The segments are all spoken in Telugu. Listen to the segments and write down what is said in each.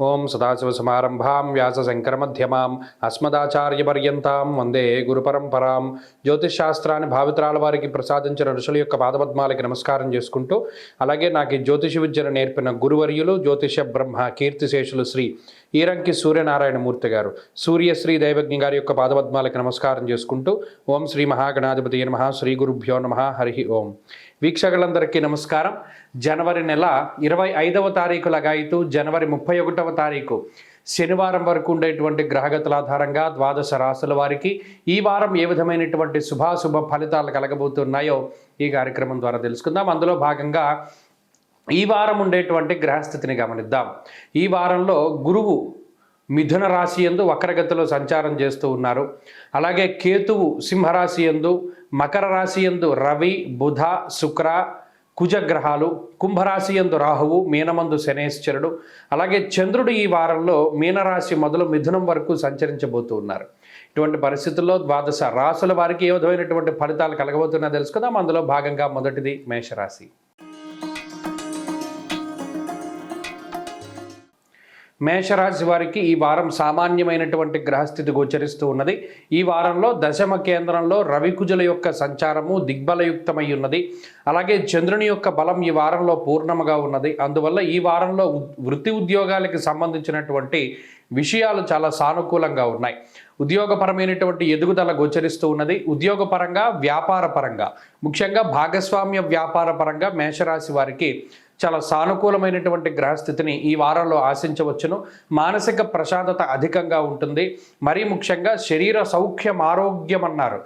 ఓం సదాశివసమారంభాం వ్యాసశంకరమధ్యమాం అస్మదాచార్యపర్యంతాం వందే గురుపరంపరాం. జ్యోతిషశాస్త్రాన్ని భావితరాల వారికి ప్రసాదించిన ఋషుల యొక్క పాదపద్మాలకి నమస్కారం చేసుకుంటూ, అలాగే నాకు ఈ జ్యోతిష విద్యను నేర్పిన గురువర్యులు జ్యోతిష బ్రహ్మ కీర్తిశేషులు శ్రీ ఈరంకి సూర్యనారాయణమూర్తి గారు, సూర్యశ్రీ దైవజ్ఞ గారి యొక్క పాదపద్మాలకి నమస్కారం చేసుకుంటూ, ఓం శ్రీ మహాగణాధిపతి నమః, శ్రీ గురుభ్యో నమః, హరి ఓం. వీక్షకులందరికీ నమస్కారం. జనవరి నెల 25వ తారీఖు లగాయితూ జనవరి 31వ తారీఖు శనివారం వరకు ఉండేటువంటి గ్రహగతుల ఆధారంగా ద్వాదశ రాశుల వారికి ఈ వారం ఏ విధమైనటువంటి శుభాశుభ ఫలితాలు కలగబోతున్నాయో ఈ కార్యక్రమం ద్వారా తెలుసుకుందాం. అందులో భాగంగా ఈ వారం ఉండేటువంటి గ్రహస్థితిని గమనిద్దాం. ఈ వారంలో గురువు మిథున రాశి యందు వక్రగతిలో సంచారం చేస్తూ ఉన్నారు. అలాగే కేతువు సింహరాశి యందు, మకర రాశి యందు రవి, బుధ, శుక్ర, కుజగ్రహాలు, కుంభరాశి యందు రాహువు, మీనమందు శనేశ్వరుడు, అలాగే చంద్రుడు ఈ వారంలో మీనరాశి మొదలు మిథునం వరకు సంచరించబోతూ ఉన్నారు. ఇటువంటి పరిస్థితుల్లో ద్వాదశ రాశుల వారికి ఏ విధమైనటువంటి ఫలితాలు కలగబోతున్నా తెలుసుకుందాం. అందులో భాగంగా మొదటిది మేషరాశి. మేషరాశి వారికి ఈ వారం సామాన్యమైనటువంటి గ్రహస్థితి గోచరిస్తూ ఉన్నది. ఈ వారంలో దశమ కేంద్రంలో రవికుజుల యొక్క సంచారము దిగ్బలయుక్తమై ఉన్నది. అలాగే చంద్రుని యొక్క బలం ఈ వారంలో పూర్ణముగా ఉన్నది. అందువల్ల ఈ వారంలో వృత్తి ఉద్యోగాలకి సంబంధించినటువంటి విషయాలు చాలా సానుకూలంగా ఉన్నాయి. ఉద్యోగపరమైనటువంటి ఎదుగుదల గోచరిస్తూ ఉన్నది. ఉద్యోగపరంగా, వ్యాపార పరంగా, ముఖ్యంగా భాగస్వామ్య వ్యాపార పరంగా మేషరాశి వారికి చాలా సానుకూలమైనటువంటి గ్రహస్థితిని ఈ వారంలో ఆశించవచ్చును. మానసిక ప్రశాంతత అధికంగా ఉంటుంది. మరీ ముఖ్యంగా శరీర సౌఖ్యం, ఆరోగ్యం అన్నారు.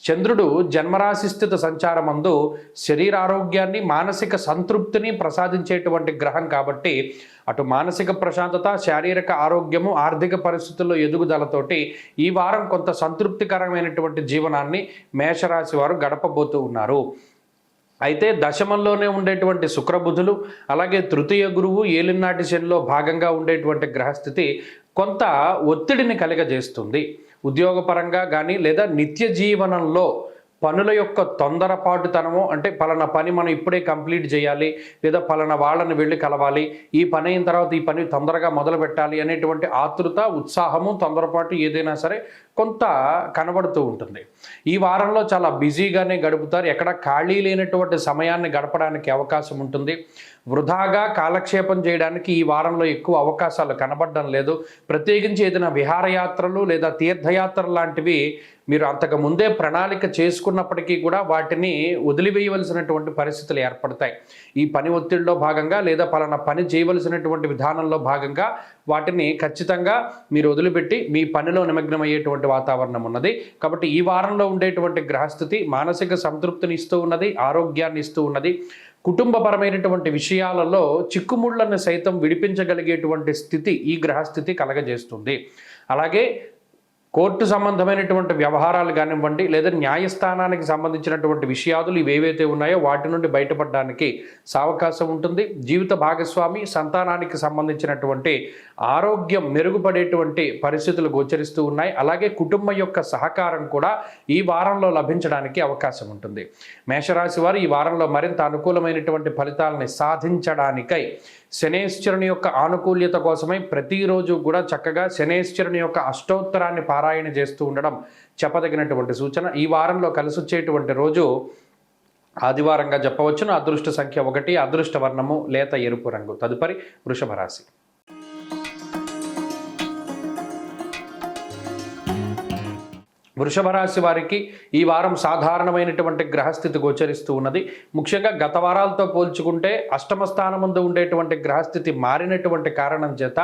చంద్రుడు జన్మరాశి స్థితి సంచారమందు శరీరారోగ్యాన్ని, మానసిక సంతృప్తిని ప్రసాదించేటువంటి గ్రహం కాబట్టి అటు మానసిక ప్రశాంతత, శారీరక ఆరోగ్యము, ఆర్థిక పరిస్థితుల్లో ఎదుగుదలతోటి ఈ వారం కొంత సంతృప్తికరమైనటువంటి జీవనాన్ని మేషరాశి వారు గడపబోతూ ఉన్నారు. అయితే దశమంలోనే ఉండేటువంటి శుక్రబుధులు, అలాగే తృతీయ గురువు ఏలినాటి శనిలో భాగంగా ఉండేటువంటి గ్రహస్థితి కొంత ఒత్తిడిని కలుగజేస్తుంది. ఉద్యోగపరంగా కానీ లేదా నిత్య జీవనంలో పనుల యొక్క తొందరపాటుతనము, అంటే పలానా పని మనం ఇప్పుడే కంప్లీట్ చేయాలి, లేదా పలానా వాళ్ళని వెళ్ళి కలవాలి, ఈ పని అయిన తర్వాత ఈ పని తొందరగా మొదలు పెట్టాలి అనేటువంటి ఆతృత, ఉత్సాహము, తొందరపాటు ఏదైనా సరే కొంత కనబడుతూ ఉంటుంది. ఈ వారంలో చాలా బిజీగానే గడుపుతారు. ఎక్కడ ఖాళీ లేనటువంటి సమయాన్ని గడపడానికి అవకాశం ఉంటుంది. వృధాగా కాలక్షేపం చేయడానికి ఈ వారంలో ఎక్కువ అవకాశాలు కనబడడం లేదు. ప్రత్యేకించి ఏదైనా విహారయాత్రలు లేదా తీర్థయాత్రలు లాంటివి మీరు అంతకు ముందే ప్రణాళిక చేసుకున్నప్పటికీ కూడా వాటిని వదిలివేయవలసినటువంటి పరిస్థితులు ఏర్పడతాయి. ఈ పని ఒత్తిడిలో భాగంగా లేదా పలానా పని చేయవలసినటువంటి విధానంలో భాగంగా వాటిని ఖచ్చితంగా మీరు వదిలిపెట్టి మీ పనిలో నిమగ్నమయ్యేటువంటి వాతావరణం ఉన్నది. కాబట్టి ఈ వారంలో ఉండేటువంటి గ్రహస్థితి మానసిక సంతృప్తిని ఇస్తూ ఉన్నది, ఆరోగ్యాన్ని ఇస్తూ ఉన్నది. కుటుంబపరమైనటువంటి విషయాలలో చిక్కుముళ్లను సైతం విడిపించగలిగేటువంటి స్థితి ఈ గ్రహస్థితి కలగజేస్తుంది. అలాగే కోర్టు సంబంధమైనటువంటి వ్యవహారాలు కానివ్వండి, లేదా న్యాయస్థానానికి సంబంధించినటువంటి విషయాలు ఇవేవైతే ఉన్నాయో వాటి నుండి బయటపడడానికి అవకాశం ఉంటుంది. జీవిత భాగస్వామి, సంతానానికి సంబంధించినటువంటి ఆరోగ్యం మెరుగుపడేటువంటి పరిస్థితులు గోచరిస్తూ ఉన్నాయి. అలాగే కుటుంబం యొక్క సహకారం కూడా ఈ వారంలో లభించడానికి అవకాశం ఉంటుంది. మేషరాశి వారు ఈ వారంలో మరింత అనుకూలమైనటువంటి ఫలితాలని సాధించడానికై శనేశ్వరుని యొక్క ఆనుకూల్యత కోసమై ప్రతిరోజు కూడా చక్కగా శనేశ్వరుని యొక్క అష్టోత్తరాన్ని పారాయణ చేస్తూ ఉండడం చెప్పదగినటువంటి సూచన. ఈ వారంలో కలిసి వచ్చేటువంటి రోజు ఆదివారంగా చెప్పవచ్చును. అదృష్ట సంఖ్య 1, అదృష్ట వర్ణము లేత ఎరుపు రంగు. తదుపరి వృషభ రాశి. వృషభ రాశి వారికి ఈ వారం సాధారణమైనటువంటి గ్రహస్థితి గోచరిస్తూ ఉన్నది. ముఖ్యంగా గత వారాలతో పోల్చుకుంటే అష్టమ స్థానమందు ఉండేటువంటి గ్రహస్థితి మారినటువంటి కారణం చేత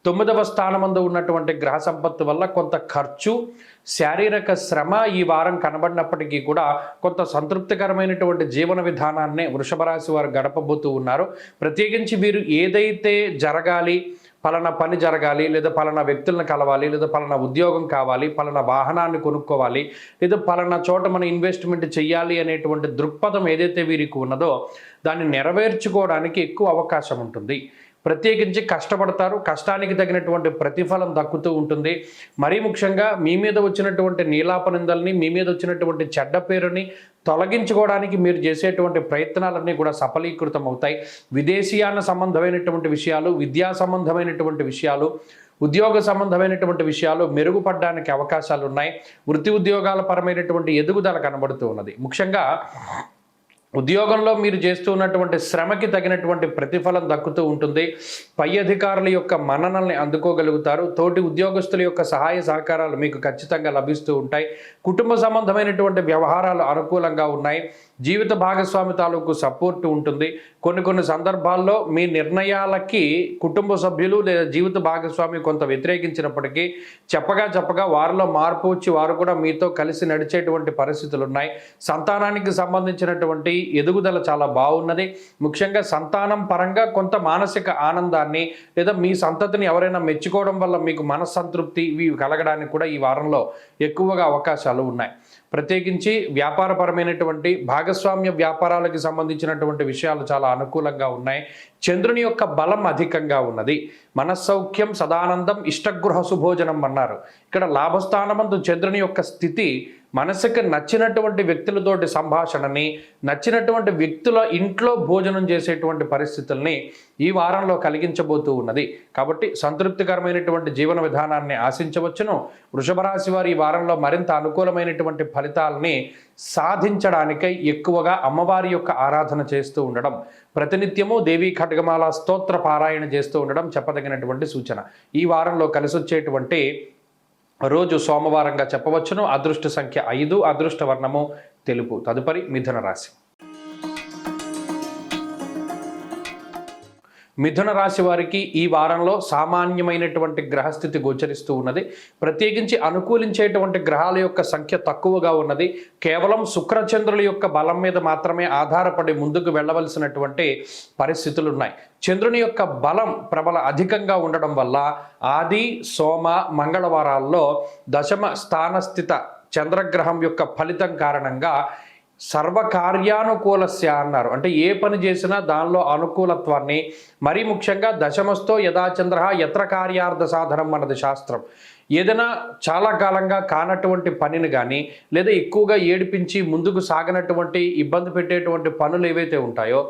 9వ స్థానమందు ఉన్నటువంటి గ్రహ సంపత్తు వల్ల కొంత ఖర్చు, శారీరక శ్రమ ఈ వారం కనబడినప్పటికీ కూడా కొంత సంతృప్తికరమైనటువంటి జీవన విధానాన్ని వృషభ రాశి వారు గడపబోతూ ఉన్నారు. ప్రత్యేకించి వీరు ఏదైతే జరగాలి, పలానా పని జరగాలి, లేదా పలానా వ్యక్తులను కలవాలి, లేదా పలానా ఉద్యోగం కావాలి, పలానా వాహనాన్ని కొనుక్కోవాలి, లేదా పలానా చోట మనం ఇన్వెస్ట్మెంట్ చేయాలి అనేటువంటి దృక్పథం ఏదైతే వీరికి ఉన్నదో దాన్ని నెరవేర్చుకోవడానికి ఎక్కువ అవకాశం ఉంటుంది. ప్రత్యేకించి కష్టపడతారు, కష్టానికి తగినటువంటి ప్రతిఫలం దక్కుతూ ఉంటుంది. మరీ ముఖ్యంగా మీ మీద వచ్చినటువంటి నీలాపనిందల్ని, మీ మీద వచ్చినటువంటి చెడ్డ పేరుని తొలగించుకోవడానికి మీరు చేసేటువంటి ప్రయత్నాలన్నీ కూడా సఫలీకృతం అవుతాయి. విదేశీయాన సంబంధమైనటువంటి విషయాలు, విద్యా సంబంధమైనటువంటి విషయాలు, ఉద్యోగ సంబంధమైనటువంటి విషయాలు మెరుగుపడడానికి అవకాశాలు ఉన్నాయి. వృత్తి ఉద్యోగాల పరమైనటువంటి ఎదుగుదల కనబడుతూ ఉన్నది. ముఖ్యంగా ఉద్యోగంలో మీరు చేస్తూ ఉన్నటువంటి శ్రమకి తగినటువంటి ప్రతిఫలం దక్కుతూ ఉంటుంది. పై అధికారుల యొక్క మన్ననల్ని అందుకోగలుగుతారు. తోటి ఉద్యోగస్తుల యొక్క సహాయ సహకారాలు మీకు ఖచ్చితంగా లభిస్తూ ఉంటాయి. కుటుంబ సంబంధమైనటువంటి వ్యవహారాలు అనుకూలంగా ఉన్నాయి. జీవిత భాగస్వామి తాలూకు సపోర్ట్ ఉంటుంది. కొన్ని సందర్భాల్లో మీ నిర్ణయాలకి కుటుంబ సభ్యులు లేదా జీవిత భాగస్వామి కొంత వ్యతిరేకించినప్పటికీ చెప్పగా వారిలో మార్పు వచ్చి వారు కూడా మీతో కలిసి నడిచేటువంటి పరిస్థితులు ఉన్నాయి. సంతానానికి సంబంధించినటువంటి ఎదుగుదల చాలా బాగున్నది. ముఖ్యంగా సంతానం పరంగా కొంత మానసిక ఆనందాన్ని లేదా మీ సంతతిని ఎవరైనా మెచ్చుకోవడం వల్ల మీకు మనస్సంతృప్తి ఇవి కలగడానికి కూడా ఈ వారంలో ఎక్కువగా అవకాశాలు ఉన్నాయి. ప్రత్యేకించి వ్యాపారపరమైనటువంటి భాగస్వామ్య వ్యాపారాలకు సంబంధించినటువంటి విషయాలు చాలా అనుకూలంగా ఉన్నాయి. చంద్రుని యొక్క బలం అధికంగా ఉన్నది. మనస్సౌఖ్యం సదానందం ఇష్టగృహ సుభోజనం అన్నారు. ఇక్కడ లాభస్థానమందు చంద్రుని యొక్క స్థితి మనసుకు నచ్చినటువంటి వ్యక్తులతోటి సంభాషణని, నచ్చినటువంటి వ్యక్తుల ఇంట్లో భోజనం చేసేటువంటి పరిస్థితుల్ని ఈ వారంలో కలిగించబోతూ ఉన్నది. కాబట్టి సంతృప్తికరమైనటువంటి జీవన విధానాన్ని ఆశించవచ్చును. వృషభ రాశి వారు ఈ వారంలో మరింత అనుకూలమైనటువంటి ఫలితాలని సాధించడానికై ఎక్కువగా అమ్మవారి యొక్క ఆరాధన చేస్తూ ఉండడం, ప్రతినిత్యము దేవీ ఖడ్గమాల స్తోత్ర పారాయణ చేస్తూ ఉండడం చెప్పదగినటువంటి సూచన. ఈ వారంలో కలిసొచ్చేటువంటి రోజు సోమవారంగా చెప్పవచ్చును. అదృష్ట సంఖ్య 5, అదృష్ట వర్ణము తెలుపు. తదుపరి మిథున రాశి. మిథున రాశి వారికి ఈ వారంలో సామాన్యమైనటువంటి గ్రహస్థితి గోచరిస్తూ ఉన్నది. ప్రత్యేకించి అనుకూలించేటువంటి గ్రహాల యొక్క సంఖ్య తక్కువగా ఉన్నది. కేవలం శుక్రచంద్రుల యొక్క బలం మీద మాత్రమే ఆధారపడి ముందుకు వెళ్ళవలసినటువంటి పరిస్థితులు ఉన్నాయి. చంద్రుని యొక్క బలం ప్రబల అధికంగా ఉండడం వల్ల ఆది, సోమ, మంగళవారాల్లో దశమ స్థానస్థిత చంద్రగ్రహం యొక్క ఫలితం కారణంగా సర్వకార్యానుకూలస్య అన్నారు. అంటే ఏ పని చేసినా దానిలో అనుకూలత్వాన్ని, మరీ ముఖ్యంగా దశమస్థో యథాచంద్ర యత్ర కార్యార్థ సాధనం అన్నది శాస్త్రం. ఏదైనా చాలా కాలంగా కానటువంటి పనిని కానీ లేదా ఎక్కువగా ఏడిపించి ముందుకు సాగనటువంటి ఇబ్బంది పెట్టేటువంటి పనులు ఏవైతే ఉంటాయో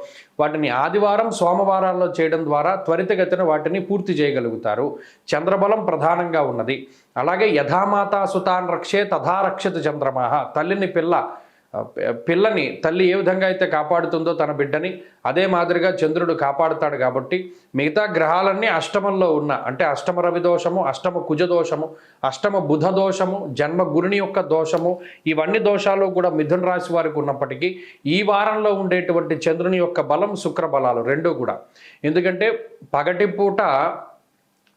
వాటిని ఆదివారం, సోమవారాల్లో చేయడం ద్వారా త్వరితగతిన వాటిని పూర్తి చేయగలుగుతారు. చంద్రబలం ప్రధానంగా ఉన్నది. అలాగే యథామాతా సుతాన్ రక్షే తథా రక్షత చంద్రమాహ. పిల్లని తల్లి ఏ విధంగా అయితే కాపాడుతుందో తన బిడ్డని, అదే మాదిరిగా చంద్రుడు కాపాడుతాడు. కాబట్టి మిగతా గ్రహాలన్నీ అష్టమంలో ఉన్న, అంటే అష్టమ రవి దోషము, అష్టమ కుజ దోషము, అష్టమ బుధ దోషము, జన్మ గురుని యొక్క దోషము, ఇవన్నీ దోషాలు కూడా మిథున రాశి వారికి ఉన్నప్పటికీ ఈ వారంలో ఉండేటువంటి చంద్రుని యొక్క బలం, శుక్ర బలాలు రెండూ కూడా, ఎందుకంటే పగటిపూట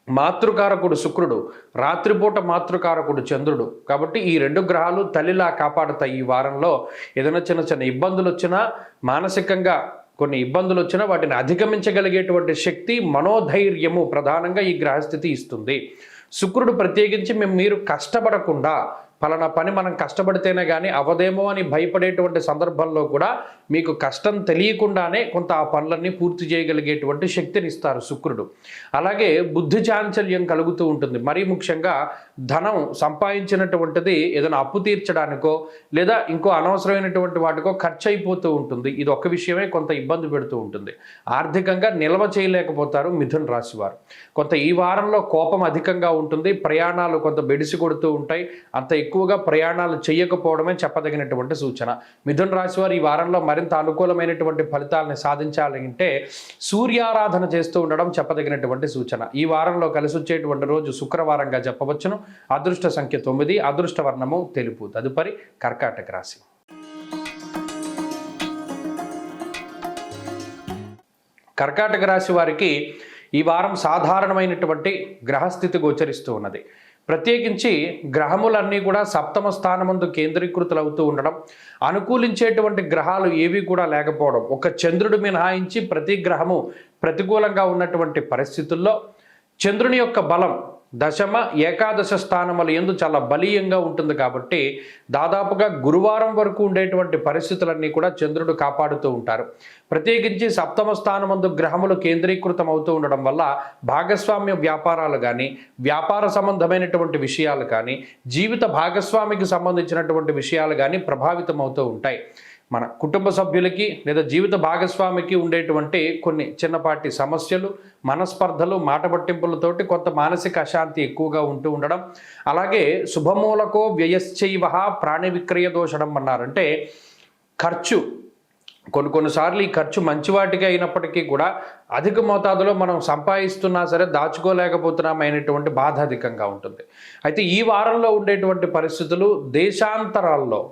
మాతృకారకుడు శుక్రుడు, రాత్రిపూట మాతృకారకుడు చంద్రుడు. కాబట్టి ఈ రెండు గ్రహాలు తల్లిలా కాపాడుతాయి. ఈ వారంలో ఏదైనా చిన్న ఇబ్బందులు వచ్చినా, మానసికంగా కొన్ని ఇబ్బందులు వచ్చినా వాటిని అధిగమించగలిగేటువంటి శక్తి, మనోధైర్యము ప్రధానంగా ఈ గ్రహస్థితి ఇస్తుంది. శుక్రుడు ప్రత్యేకించి మీరు కష్టపడకుండా, ఫలానా పని మనం కష్టపడితేనే కానీ అవదేమో అని భయపడేటువంటి సందర్భంలో కూడా మీకు కష్టం తెలియకుండానే కొంత ఆ పనులన్నీ పూర్తి చేయగలిగేటువంటి శక్తిని ఇస్తారు శుక్రుడు. అలాగే బుద్ధి చాంచల్యం కలుగుతూ ఉంటుంది. మరీ ముఖ్యంగా ధనం సంపాదించినటువంటిది ఏదైనా అప్పు తీర్చడానికో లేదా ఇంకో అనవసరమైనటువంటి వాటికో ఖర్చు అయిపోతూ ఉంటుంది. ఇది ఒక విషయమే కొంత ఇబ్బంది పెడుతూ ఉంటుంది. ఆర్థికంగా నిల్వ చేయలేకపోతారు మిథున రాశి వారు. కొంత ఈ వారంలో కోపం అధికంగా ఉంటుంది. ప్రయాణాలు కొంత బెడిసి కొడుతూ ఉంటాయి. అంత ఎక్కువగా ప్రయాణాలు చేయకపోవడమే చెప్పదగినటువంటి సూచన. మిథున రాశి వారు ఈ వారంలో మరింత అనుకూలమైనటువంటి ఫలితాలను సాధించాలంటే సూర్యారాధన చేస్తూ ఉండడం చెప్పదగినటువంటి సూచన. ఈ వారంలో కలిసి వచ్చేటువంటి రోజు శుక్రవారంగా చెప్పవచ్చును. అదృష్ట సంఖ్య 9, అదృష్ట వర్ణము తెలుపు. తదుపరి కర్కాటక రాశి. కర్కాటక రాశి వారికి ఈ వారం సాధారణమైనటువంటి గ్రహస్థితి గోచరిస్తూ ఉన్నది. ప్రత్యేకించి గ్రహములన్నీ కూడా సప్తమ స్థానమందు కేంద్రీకృతులవుతూ ఉండడం, అనుకూలించేటువంటి గ్రహాలు ఏవి కూడా లేకపోవడం, ఒక చంద్రుడు మినహాయించి ప్రతి గ్రహము ప్రతికూలంగా ఉన్నటువంటి పరిస్థితుల్లో చంద్రుని యొక్క బలం దశమ ఏకాదశ స్థానముల యందు చాలా బలీయంగా ఉంటుంది కాబట్టి దాదాపుగా గురువారం వరకు ఉండేటువంటి పరిస్థితులన్నీ కూడా చంద్రుడు కాపాడుతూ ఉంటారు. ప్రత్యేకించి సప్తమ స్థానమందు గ్రహములు కేంద్రీకృతం అవుతూ ఉండడం వల్ల భాగస్వామ్య వ్యాపారాలు కానీ, వ్యాపార సంబంధమైనటువంటి విషయాలు కానీ, జీవిత భాగస్వామికి సంబంధించినటువంటి విషయాలు కానీ ప్రభావితం అవుతూ ఉంటాయి. మన కుటుంబ సభ్యులకి లేదా జీవిత భాగస్వామికి ఉండేటువంటి కొన్ని చిన్నపాటి సమస్యలు, మనస్పర్ధలు, మాట పట్టింపులతోటి కొంత మానసిక అశాంతి ఎక్కువగా ఉంటూ ఉండడం, అలాగే శుభమూలకో వ్యయశ్చైవ ప్రాణి విక్రయ దోషణం అన్నారంటే ఖర్చు కొన్నిసార్లు ఈ ఖర్చు మంచివాటికి అయినప్పటికీ కూడా అధిక మోతాదులో మనం సంపాదిస్తున్నా సరే దాచుకోలేకపోతున్నాం అయినటువంటి బాధ అధికంగా ఉంటుంది. అయితే ఈ వారంలో ఉండేటువంటి పరిస్థితులు దేశాంతరాల్లో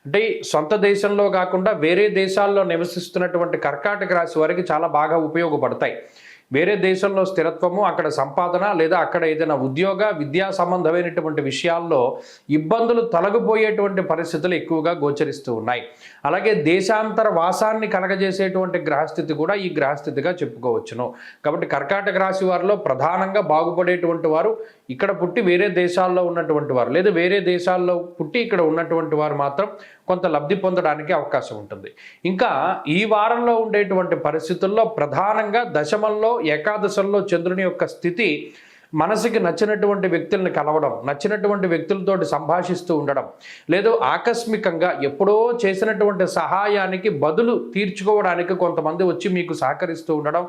అంటే సొంత దేశంలో కాకుండా వేరే దేశాల్లో నివసిస్తున్నటువంటి కర్కాటక రాశి వారికి చాలా బాగా ఉపయోగపడతాయి. వేరే దేశంలో స్థిరత్వము, అక్కడ సంపాదన లేదా అక్కడ ఏదైనా ఉద్యోగ విద్యా సంబంధమైనటువంటి విషయాల్లో ఇబ్బందులు తొలగిపోయేటువంటి పరిస్థితులు ఎక్కువగా గోచరిస్తూ ఉన్నాయి. అలాగే దేశాంతర వాసాన్ని కలగజేసేటువంటి గ్రహస్థితి కూడా ఈ గ్రహస్థితిగా చెప్పుకోవచ్చును. కాబట్టి కర్కాటక రాశి వారిలో ప్రధానంగా బాగుపడేటువంటి వారు ఇక్కడ పుట్టి వేరే దేశాల్లో ఉన్నటువంటి వారు, లేదా వేరే దేశాల్లో పుట్టి ఇక్కడ ఉన్నటువంటి వారు మాత్రం కొంత లబ్ధి పొందడానికి అవకాశం ఉంటుంది. ఇంకా ఈ వారంలో ఉండేటువంటి పరిస్థితుల్లో ప్రధానంగా దశమంలో ఏకాదశంలో చంద్రుని యొక్క స్థితి మనసుకి నచ్చినటువంటి వ్యక్తుల్ని కలవడం, నచ్చినటువంటి వ్యక్తులతోటి సంభాషిస్తూ ఉండడం, లేదు ఆకస్మికంగా ఎప్పుడో చేసినటువంటి సహాయానికి బదులు తీర్చుకోవడానికి కొంతమంది వచ్చి మీకు సహకరిస్తూ ఉండడం,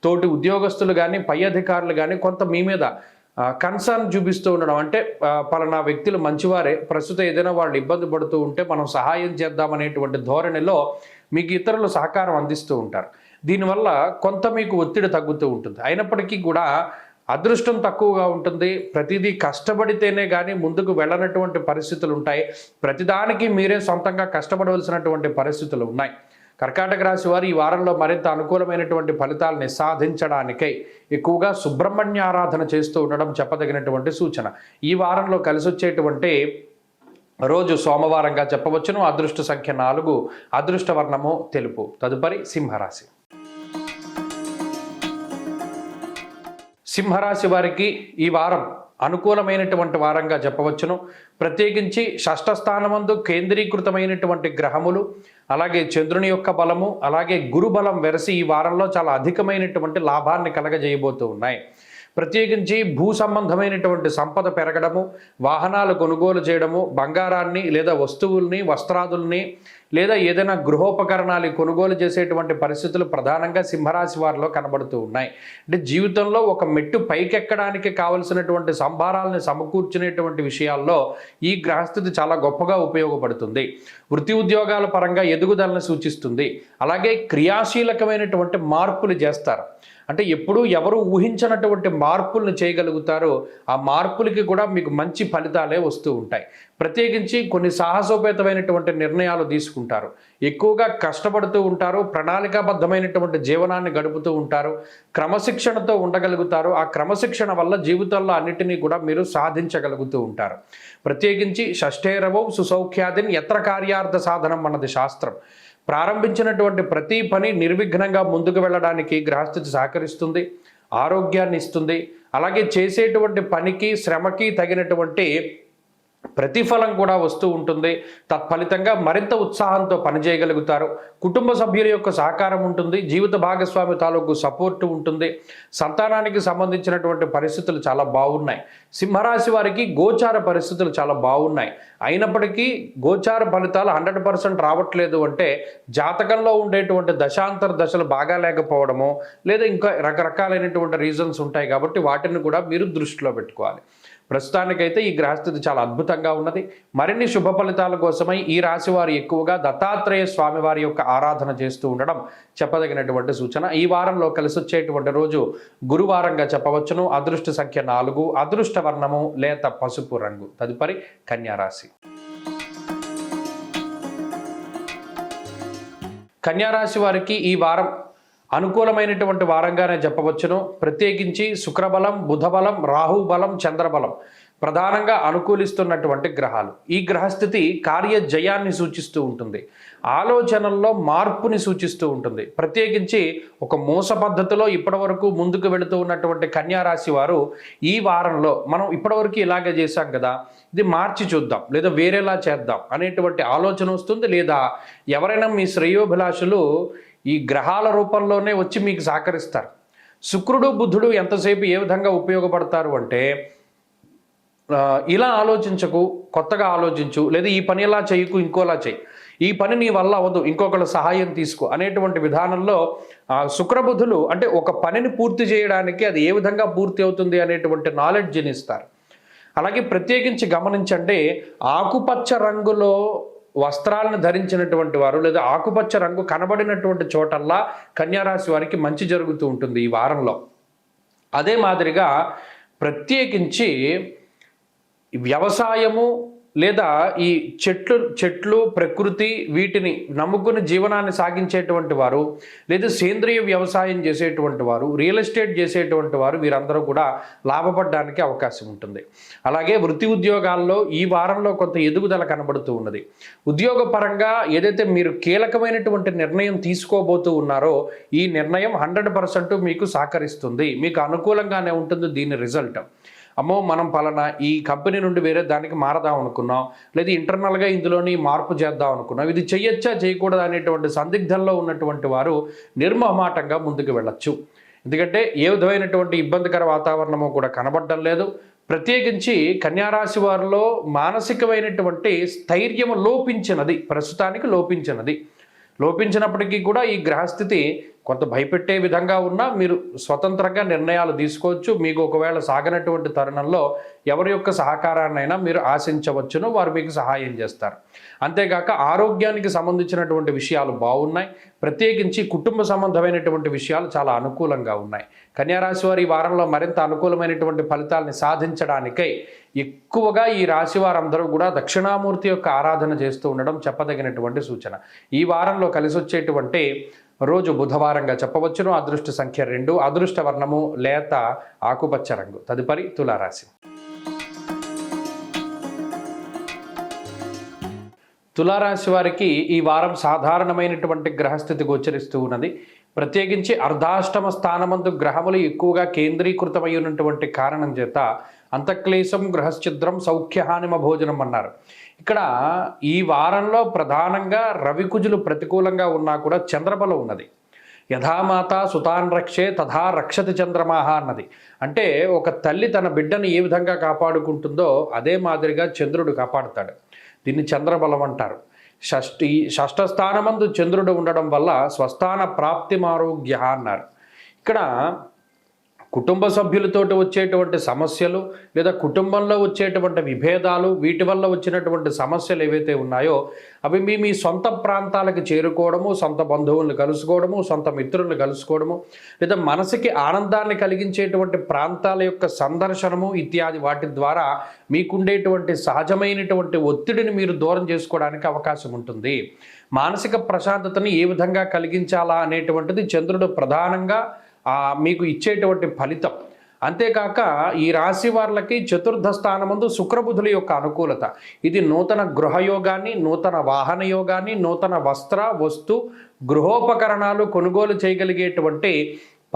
తోటి ఉద్యోగస్తులు కానీ పై అధికారులు కానీ కొంత మీ మీద కన్సర్న్ చూపిస్తూ ఉండడం, అంటే పలానా వ్యక్తులు మంచివారే, ప్రస్తుతం ఏదైనా వాళ్ళు ఇబ్బంది పడుతూ ఉంటే మనం సహాయం చేద్దామనేటువంటి ధోరణిలో మీకు ఇతరులు సహకారం అందిస్తూ ఉంటారు. దీనివల్ల కొంత మీకు ఒత్తిడి తగ్గుతూ ఉంటుంది. అయినప్పటికీ కూడా అదృష్టం తక్కువగా ఉంటుంది. ప్రతిదీ కష్టపడితేనే కానీ ముందుకు వెళ్ళనటువంటి పరిస్థితులు ఉంటాయి. ప్రతిదానికి మీరే సొంతంగా కష్టపడవలసినటువంటి పరిస్థితులు ఉన్నాయి. కర్కాటక రాశి వారు ఈ వారంలో మరింత అనుకూలమైనటువంటి ఫలితాలని సాధించడానికై ఎక్కువగా సుబ్రహ్మణ్య ఆరాధన చేస్తూ ఉండడం చెప్పదగినటువంటి సూచన. ఈ వారంలో కలిసి వచ్చేటువంటి రోజు సోమవారంగా చెప్పవచ్చును. అదృష్ట సంఖ్య 4, అదృష్ట వర్ణము తెలుపు. తదుపరి సింహరాశి. సింహరాశి వారికి ఈ వారం అనుకూలమైనటువంటి వారంగా చెప్పవచ్చును. ప్రత్యేకించి షష్ఠ స్థానమందు కేంద్రీకృతమైనటువంటి గ్రహములు, అలాగే చంద్రుని యొక్క బలము, అలాగే గురు బలం వెరసి ఈ వారంలో చాలా అధికమైనటువంటి లాభాన్ని కలగజేయబోతూ ఉన్నాయి. ప్రత్యేకించి భూ సంబంధమైనటువంటి సంపద పెరగడము, వాహనాలు కొనుగోలు చేయడము, బంగారాన్ని లేదా వస్తువుల్ని, వస్త్రాదుల్ని లేదా ఏదైనా గృహోపకరణాలు కొనుగోలు చేసేటువంటి పరిస్థితులు ప్రధానంగా సింహరాశి వారిలో కనబడుతూ ఉన్నాయి. అంటే జీవితంలో ఒక మెట్టు పైకెక్కడానికి కావలసినటువంటి సంభారాలను సమకూర్చునేటువంటి విషయాల్లో ఈ గ్రహస్థితి చాలా గొప్పగా ఉపయోగపడుతుంది. వృత్తి ఉద్యోగాల పరంగా ఎదుగుదలను సూచిస్తుంది. అలాగే క్రియాశీలకమైనటువంటి మార్పులు చేస్తారు. అంటే ఎప్పుడూ ఎవరు ఊహించినటువంటి మార్పులను చేయగలుగుతారో ఆ మార్పులకి కూడా మీకు మంచి ఫలితాలే వస్తూ ఉంటాయి. ప్రత్యేకించి కొన్ని సాహసోపేతమైనటువంటి నిర్ణయాలు తీసుకుంటారు. ఎక్కువగా కష్టపడుతూ ఉంటారు. ప్రణాళికాబద్ధమైనటువంటి జీవనాన్ని గడుపుతూ ఉంటారు. క్రమశిక్షణతో ఉండగలుగుతారు. ఆ క్రమశిక్షణ వల్ల జీవితంలో అన్నిటినీ కూడా మీరు సాధించగలుగుతూ ఉంటారు. ప్రత్యేకించి షష్ఠేరవౌ సుసౌఖ్యాదిన్ యత్ర కార్యార్థ సాధనం అన్నది శాస్త్రం. ప్రారంభించినటువంటి ప్రతి పని నిర్విఘ్నంగా ముందుకు వెళ్ళడానికి గ్రహస్థితి సహకరిస్తుంది, ఆరోగ్యాన్ని ఇస్తుంది. అలాగే చేసేటువంటి పనికి, శ్రమకి తగినటువంటి ప్రతిఫలం కూడా వస్తూ ఉంటుంది. తత్ఫలితంగా మరింత ఉత్సాహంతో పనిచేయగలుగుతారు. కుటుంబ సభ్యుల యొక్క సహకారం ఉంటుంది. జీవిత భాగస్వామి తాలూకు సపోర్టు ఉంటుంది. సంతానానికి సంబంధించినటువంటి పరిస్థితులు చాలా బాగున్నాయి. సింహరాశి వారికి గోచార పరిస్థితులు చాలా బాగున్నాయి. అయినప్పటికీ గోచార ఫలితాలు 100% రావట్లేదు అంటే జాతకంలో ఉండేటువంటి దశాంతర దశలు బాగా లేకపోవడము, లేదా ఇంకా రకరకాలైనటువంటి రీజన్స్ ఉంటాయి. కాబట్టి వాటిని కూడా మీరు దృష్టిలో పెట్టుకోవాలి. ప్రస్తుతానికైతే ఈ గ్రహస్థితి చాలా అద్భుతంగా ఉన్నది. మరిన్ని శుభ ఫలితాల కోసమై ఈ రాశి వారు ఎక్కువగా దత్తాత్రేయ స్వామి వారి యొక్క ఆరాధన చేస్తూ ఉండడం చెప్పదగినటువంటి సూచన. ఈ వారంలో కలిసి వచ్చేటువంటి రోజు గురువారంగా చెప్పవచ్చును. అదృష్ట సంఖ్య 4, అదృష్ట వర్ణము లేత పసుపు రంగు. తదుపరి కన్యారాశి. కన్యారాశి వారికి ఈ వారం అనుకూలమైనటువంటి వారంగానే చెప్పవచ్చును. ప్రత్యేకించి శుక్రబలం, బుధబలం, రాహుబలం, చంద్రబలం ప్రధానంగా అనుకూలిస్తున్నటువంటి గ్రహాలు. ఈ గ్రహస్థితి కార్యజయాన్ని సూచిస్తూ ఉంటుంది, ఆలోచనల్లో మార్పుని సూచిస్తూ ఉంటుంది. ప్రత్యేకించి ఒక మోస పద్ధతిలో ఇప్పటివరకు ముందుకు వెళుతూ ఉన్నటువంటి కన్యా రాశి వారు ఈ వారంలో మనం ఇప్పటివరకు ఇలాగే చేశాం కదా, ఇది మార్చి చూద్దాం లేదా వేరేలా చేద్దాం అనేటువంటి ఆలోచన వస్తుంది. లేదా ఎవరైనా మీ శ్రేయోభిలాషులు ఈ గ్రహాల రూపంలోనే వచ్చి మీకు సహకరిస్తారు. శుక్రుడు బుధుడు ఎంతసేపు ఏ విధంగా ఉపయోగపడతారు అంటే, ఇలా ఆలోచించకు, కొత్తగా ఆలోచించు, లేదా ఈ పని ఇలా చేయకు, ఇంకోలా చేయి, ఈ పని నీ వల్ల అవ్వదు, ఇంకొకళ్ళ సహాయం తీసుకో అనేటువంటి విధానంలో శుక్రబుధులు అంటే ఒక పనిని పూర్తి చేయడానికి అది ఏ విధంగా పూర్తి అవుతుంది అనేటువంటి నాలెడ్జ్ని ఇస్తారు. అలాగే ప్రత్యేకించి గమనించండి, ఆకుపచ్చ రంగులో వస్త్రాలను ధరించినటువంటి వారు లేదా ఆకుపచ్చ రంగు కనబడినటువంటి చోటల్లా కన్యారాశి వారికి మంచి జరుగుతూ ఉంటుంది ఈ వారంలో. అదే మాదిరిగా ప్రత్యేకించి వ్యవసాయము లేదా ఈ చెట్లు ప్రకృతి వీటిని నమ్ముకుని జీవనాన్ని సాగించేటువంటి వారు, లేదా సేంద్రియ వ్యవసాయం చేసేటువంటి వారు, రియల్ ఎస్టేట్ చేసేటువంటి వారు, వీరందరూ కూడా లాభపడడానికి అవకాశం ఉంటుంది. అలాగే వృత్తి ఉద్యోగాల్లో ఈ వారంలో కొంత ఎదుగుదల కనబడుతూ ఉన్నది. ఉద్యోగపరంగా ఏదైతే మీరు కీలకమైనటువంటి నిర్ణయం తీసుకోబోతూ ఉన్నారో ఈ నిర్ణయం 100% మీకు సహకరిస్తుంది, మీకు అనుకూలంగానే ఉంటుంది. దీని రిజల్ట్, అమ్మో మనం పలానా ఈ కంపెనీ నుండి వేరే దానికి మారదాం అనుకున్నాం, లేదా ఇంటర్నల్గా ఇందులోని మార్పు చేద్దాం అనుకున్నాం, ఇది చేయొచ్చా చేయకూడదు అనేటువంటి సందిగ్ధంలో ఉన్నటువంటి వారు నిర్మోహమాటంగా ముందుకు వెళ్ళచ్చు. ఎందుకంటే ఏ విధమైనటువంటి ఇబ్బందికర వాతావరణము కూడా కనబడడం లేదు. ప్రత్యేకించి కన్యారాశి వారిలో మానసికమైనటువంటి స్థైర్యము లోపించినది, ప్రస్తుతానికి లోపించినప్పటికీ కూడా ఈ గ్రహస్థితి కొంత భయపెట్టే విధంగా ఉన్నా మీరు స్వతంత్రంగా నిర్ణయాలు తీసుకోవచ్చు. మీకు ఒకవేళ సాగనటువంటి తరుణంలో ఎవరి యొక్క సహకారాన్నైనా మీరు ఆశించవచ్చును, వారు మీకు సహాయం చేస్తారు. అంతేగాక ఆరోగ్యానికి సంబంధించినటువంటి విషయాలు బాగున్నాయి. ప్రత్యేకించి కుటుంబ సంబంధమైనటువంటి విషయాలు చాలా అనుకూలంగా ఉన్నాయి. కన్యారాశి వారు ఈ వారంలో మరింత అనుకూలమైనటువంటి ఫలితాలని సాధించడానికై ఎక్కువగా ఈ రాశి వారందరూ కూడా దక్షిణామూర్తి యొక్క ఆరాధన చేస్తూ ఉండడం చెప్పదగినటువంటి సూచన. ఈ వారంలో కలిసి వచ్చేటువంటి రోజు బుధవారంగా చెప్పవచ్చును. అదృష్ట సంఖ్య 2, అదృష్ట వర్ణము లేత ఆకుపచ్చ రంగు. తదుపరి తులారాశి. తులారాశి వారికి ఈ వారం సాధారణమైనటువంటి గ్రహస్థితి గోచరిస్తూ ఉన్నది. ప్రత్యేకించి అర్ధాష్టమ స్థానమందు గ్రహములు ఎక్కువగా కేంద్రీకృతమై ఉన్నటువంటి కారణం చేత అంతఃక్లేశం గ్రహశ్చిద్రం సౌఖ్యహానిమ భోజనం అన్నారు. ఇక్కడ ఈ వారంలో ప్రధానంగా రవికుజులు ప్రతికూలంగా ఉన్నా కూడా చంద్రబలం ఉన్నది. యథామాత సుతాన్ రక్షే తథా రక్షతి చంద్రమాహ అన్నది. అంటే ఒక తల్లి తన బిడ్డను ఏ విధంగా కాపాడుకుంటుందో అదే మాదిరిగా చంద్రుడు కాపాడుతాడు. దీన్ని చంద్రబలం అంటారు. షష్ఠ స్థానమందు చంద్రుడు ఉండడం వల్ల స్వస్థాన ప్రాప్తిమారోగ్య అన్నారు. ఇక్కడ కుటుంబ సభ్యులతోటి వచ్చేటువంటి సమస్యలు లేదా కుటుంబంలో వచ్చేటువంటి విభేదాలు, వీటి వల్ల వచ్చినటువంటి సమస్యలు ఏవైతే ఉన్నాయో అవి మీ సొంత ప్రాంతాలకు చేరుకోవడము, సొంత బంధువులను కలుసుకోవడము, సొంత మిత్రులను కలుసుకోవడము, లేదా మనసుకి ఆనందాన్ని కలిగించేటువంటి ప్రాంతాల యొక్క సందర్శనము ఇత్యాది వాటి ద్వారా మీకుండేటువంటి సహజమైనటువంటి ఒత్తిడిని మీరు దూరం చేసుకోవడానికి అవకాశం ఉంటుంది. మానసిక ప్రశాంతతని ఏ విధంగా కలిగించాలా అనేటువంటిది చంద్రుడు ప్రధానంగా మీకు ఇచ్చేటువంటి ఫలితం. అంతేకాక ఈ రాశి వారికి చతుర్థ స్థానమందు శుక్రబుధుల యొక్క అనుకూలత, ఇది నూతన గృహయోగాన్ని, నూతన వాహన యోగాన్ని, నూతన వస్తు గృహోపకరణాలు కొనుగోలు చేయగలిగేటువంటి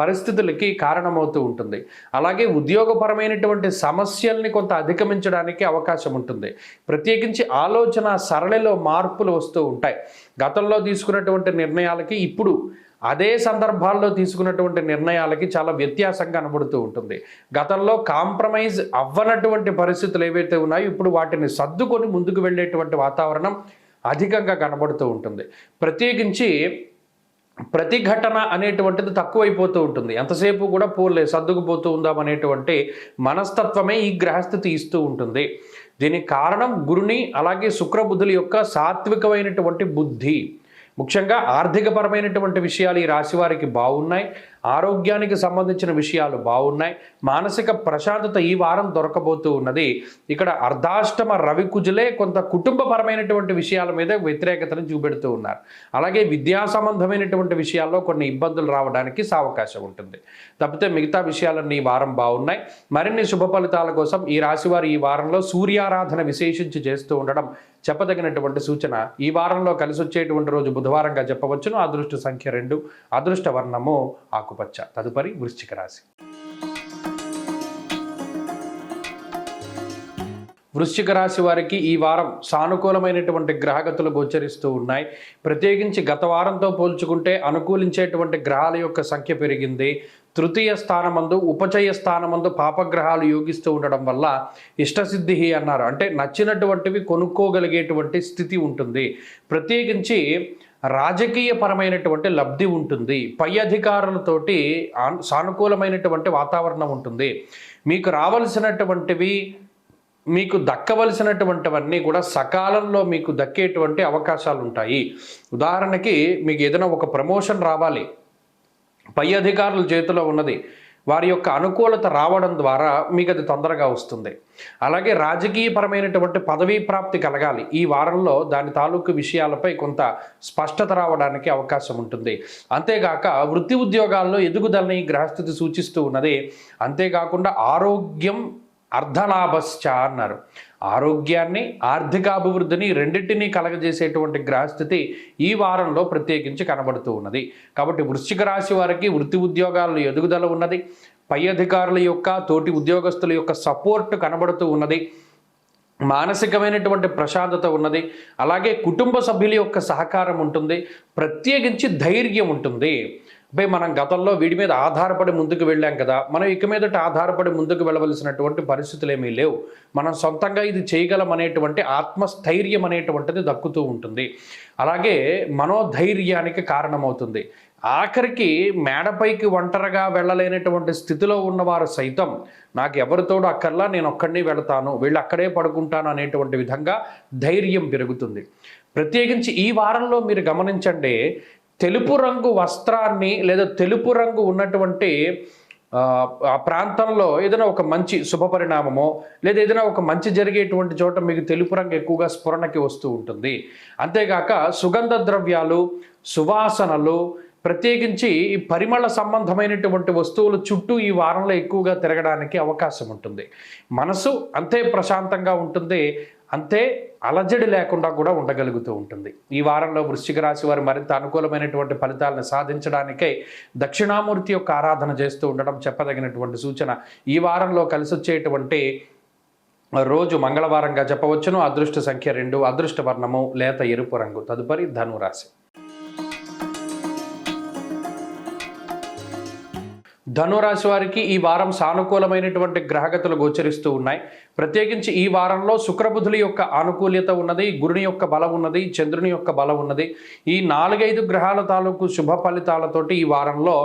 పరిస్థితులకి కారణమవుతూ ఉంటుంది. అలాగే ఉద్యోగపరమైనటువంటి సమస్యల్ని కొంత అధిగమించడానికి అవకాశం ఉంటుంది. ప్రత్యేకించి ఆలోచన సరళిలో మార్పులు వస్తూ ఉంటాయి. గతంలో తీసుకున్నటువంటి నిర్ణయాలకి ఇప్పుడు అదే సందర్భాల్లో తీసుకున్నటువంటి నిర్ణయాలకి చాలా వ్యత్యాసం కనబడుతూ ఉంటుంది. గతంలో కాంప్రమైజ్ అవ్వనటువంటి పరిస్థితులు ఏవైతే ఉన్నాయో ఇప్పుడు వాటిని సర్దుకొని ముందుకు వెళ్ళేటువంటి వాతావరణం అధికంగా కనబడుతూ ఉంటుంది. ప్రత్యేకించి ప్రతిఘటన అనేటువంటిది తక్కువైపోతూ ఉంటుంది. ఎంతసేపు కూడా పోలే సర్దుకుపోతూ ఉందాం అనేటువంటి మనస్తత్వమే ఈ గ్రహస్థితి ఇస్తూ ఉంటుంది. దీనికి కారణం గురుని అలాగే శుక్రబుధుల యొక్క సాత్వికమైనటువంటి బుద్ధి. ముఖ్యంగా ఆర్థికపరమైనటువంటి విషయాలు ఈ రాశి వారికి బాగున్నాయి. ఆరోగ్యానికి సంబంధించిన విషయాలు బాగున్నాయి. మానసిక ప్రశాంతత ఈ వారం దొరకబోతూ ఉన్నది. ఇక్కడ అర్ధాష్టమ రవి కుజులే కొంత కుటుంబపరమైనటువంటి విషయాల మీద వ్యతిరేకతను చూపెడుతూ ఉన్నారు. అలాగే విద్యా సంబంధమైనటువంటి విషయాల్లో కొన్ని ఇబ్బందులు రావడానికి అవకాశం ఉంటుంది. తప్పితే మిగతా విషయాలన్నీ ఈ వారం బాగున్నాయి. మరిన్ని శుభ ఫలితాల కోసం ఈ రాశి వారు ఈ వారంలో సూర్యారాధన విశేషించి చేస్తూ ఉండడం చెప్పదగినటువంటి సూచన. ఈ వారంలో కలిసి వచ్చేటువంటి రోజు బుధవారంగా చెప్పవచ్చును. అదృష్ట సంఖ్య 2, అదృష్ట వర్ణము ఆకుపచ్చ. తదుపరి వృశ్చిక రాశి. వృశ్చిక రాశి వారికి ఈ వారం సానుకూలమైనటువంటి గ్రహగతులు గోచరిస్తూ ఉన్నాయి. ప్రత్యేకించి గత వారంతో పోల్చుకుంటే అనుకూలించేటువంటి గ్రహాల యొక్క సంఖ్య పెరిగింది. తృతీయ స్థానమందు ఉపచయ స్థానమందు పాపగ్రహాలు యోగిస్తూ ఉండడం వల్ల ఇష్టసిద్ధి అన్నారు. అంటే నచ్చినటువంటివి కొనుక్కోగలిగేటువంటి స్థితి ఉంటుంది. ప్రత్యేకించి రాజకీయపరమైనటువంటి లబ్ధి ఉంటుంది. పై అధికారులతోటి సానుకూలమైనటువంటి వాతావరణం ఉంటుంది. మీకు రావలసినటువంటివి, మీకు దక్కవలసినటువంటివన్నీ కూడా సకాలంలో మీకు దక్కేటువంటి అవకాశాలు ఉంటాయి. ఉదాహరణకి మీకు ఏదైనా ఒక ప్రమోషన్ రావాలి, పై అధికారుల చేతిలో ఉన్నది, వారి యొక్క అనుకూలత రావడం ద్వారా మీకు అది తొందరగా వస్తుంది. అలాగే రాజకీయపరమైనటువంటి పదవీ ప్రాప్తి కలగాలి. ఈ వారంలో దాని తాలూకు విషయాలపై కొంత స్పష్టత రావడానికి అవకాశం ఉంటుంది. అంతేగాక వృత్తి ఉద్యోగాల్లో ఎదుగుదలని గ్రహస్థితి సూచిస్తూ ఉన్నది. అంతేకాకుండా ఆరోగ్యం అర్ధలాభశ్చ అన్నారు. ఆరోగ్యాన్ని, ఆర్థికాభివృద్ధిని రెండింటినీ కలగజేసేటువంటి గ్రహస్థితి ఈ వారంలో ప్రత్యేకించి కనబడుతూ ఉన్నది. కాబట్టి వృశ్చిక రాశి వారికి వృత్తి ఉద్యోగాల్లో ఎదుగుదల ఉన్నది. పై అధికారుల యొక్క, తోటి ఉద్యోగస్తుల యొక్క సపోర్ట్ కనబడుతూ ఉన్నది. మానసికమైనటువంటి ప్రశాంతత ఉన్నది. అలాగే కుటుంబ సభ్యుల యొక్క సహకారం ఉంటుంది. ప్రత్యేకించి ధైర్యం ఉంటుంది. మనం గతంలో వీడి మీద ఆధారపడి ముందుకు వెళ్ళాం కదా, మనం ఇక మీదట ఆధారపడి ముందుకు వెళ్ళవలసినటువంటి పరిస్థితులు ఏమీ లేవు. మనం సొంతంగా ఇది చేయగలం అనేటువంటి ఆత్మస్థైర్యం అనేటువంటిది దక్కుతూ ఉంటుంది. అలాగే మనోధైర్యానికి కారణమవుతుంది. ఆఖరికి మేడపైకి ఒంటరిగా వెళ్ళలేనటువంటి స్థితిలో ఉన్నవారు సైతం నాకు ఎవరితోడు అక్కర్లా, నేను ఒక్కడిని వెళతాను, వీళ్ళు అక్కడే పడుకుంటాను అనేటువంటి విధంగా ధైర్యం పెరుగుతుంది. ప్రత్యేకించి ఈ వారంలో మీరు గమనించండి, తెలుపు రంగు వస్త్రాన్ని లేదా తెలుపు రంగు ఉన్నటువంటి ఆ ప్రాంతంలో ఏదైనా ఒక మంచి శుభ పరిణామమో లేదా ఏదైనా ఒక మంచి జరిగేటువంటి చోట మీకు తెలుపు రంగు ఎక్కువగా స్ఫురణకి వస్తూ ఉంటుంది. అంతేగాక సుగంధ ద్రవ్యాలు, సువాసనలు, ప్రత్యేకించి పరిమళ సంబంధమైనటువంటి వస్తువులు చుట్టూ ఈ వారంలో ఎక్కువగా తిరగడానికి అవకాశం ఉంటుంది. మనసు అంతే ప్రశాంతంగా ఉంటుంది, అంతే అలజడి లేకుండా కూడా ఉండగలుగుతూ ఉంటుంది. ఈ వారంలో వృశ్చిక రాశి వారు మరింత అనుకూలమైనటువంటి ఫలితాలను సాధించడానికై దక్షిణామూర్తి యొక్క ఆరాధన చేస్తూ ఉండడం చెప్పదగినటువంటి సూచన. ఈ వారంలో కలిసి వచ్చేటువంటి రోజు మంగళవారంగా చెప్పవచ్చును. అదృష్ట సంఖ్య 2, అదృష్ట వర్ణము లేత ఎరుపు రంగు. తదుపరి ధనురాశి. ధనురాశి వారికి ఈ వారం సానుకూలమైనటువంటి గ్రహగతులు గోచరిస్తూ ఉన్నాయి. ప్రత్యేకించి ఈ వారంలో శుక్రబుధుల యొక్క ఆనుకూల్యత ఉన్నది, గురుని యొక్క బలం ఉన్నది, చంద్రుని యొక్క బలం ఉన్నది. ఈ 4-5 గ్రహాల తాలూకు శుభ ఫలితాలతోటి ఈ వారంలో